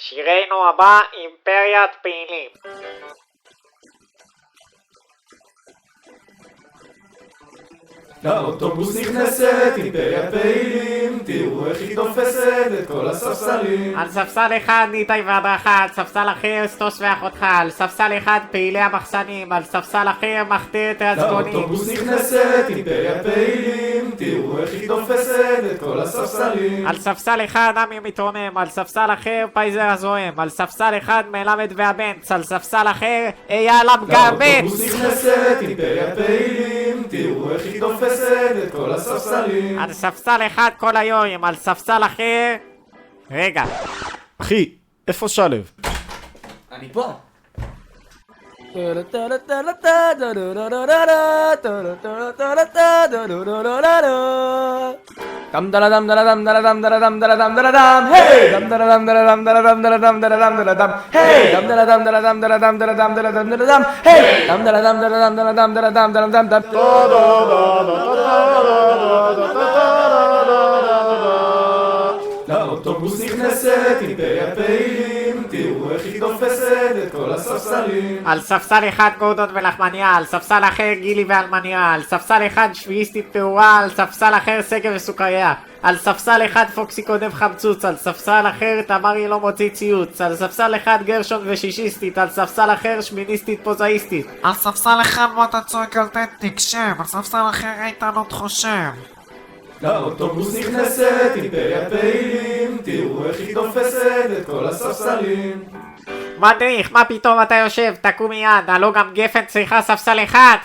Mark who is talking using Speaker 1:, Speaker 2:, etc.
Speaker 1: שירנו הבא, אימפריית פעילים.
Speaker 2: לאוטובוס נכנסת אימפריית פעילים, תראו איך היא תופסת את כל הספסלים.
Speaker 1: על ספסל אחד ניטאי והדרכה, על ספסל אחר סטוס ואחותך, על ספסל אחד פעילי המחסנים, על ספסל אחר מחתרת העצבונים.
Speaker 2: לאוטובוס נכנסת אימפריית פעילים, תראו איך היא תופסת את כל הספסלים.
Speaker 1: על ספסל אחד עמי מתרומם, על ספסל אחר פייזר הזוהם, על ספסל אחד מלמד והבנץ, על ספסל אחר אייל המגרבץ.
Speaker 2: לאוטובוס נכנסת אימפריית פעילים, תראו איך היא תופסת את כל הספסלים.
Speaker 1: על ספסל אחד כל היום, על ספסל אחר... רגע.
Speaker 3: אחי, איפה שלב?
Speaker 4: אני פה. דם דלדם דלדם דלדם דלדם דלדם דלדם היי דם דלדם דלדם דלדם דלדם דלדם דלדם היי דם דלדם דלדם דלדם דלדם דלדם דלדם היי דם דלדם דלדם דלדם דלדם דלדם דלדם.
Speaker 2: לאוטובוס נכנסת אימפריית פעילים, תראו איך היא תופסת את כל הספסלים.
Speaker 1: על ספסל אחד גורדון ולחמניה, על ספסל אחר גילי ואלמניה, על ספסל אחד שביעיסטית פעורה, על ספסל אחר סגר וסוכריה, על ספסל אחד פוקסי קודם חמצוץ, על ספסל אחר תמרי לא מוציא ציוץ, על ספסל אחד גרשון ושישיסטית, על ספסל אחר שמיניסטית פוזאיסטית,
Speaker 5: על ספסל אחד מוטה צועק על תן תקשב, על ספסל אחר איתן עוד חושב.
Speaker 2: לאוטובוס נכנסת אימפריית פעילים, תראו איך היא תופסת את כל הספסלים.
Speaker 1: מדריך, מה פתאום אתה יושב? תקום מיד, הלא גם גפן צריכה ספסל אחד.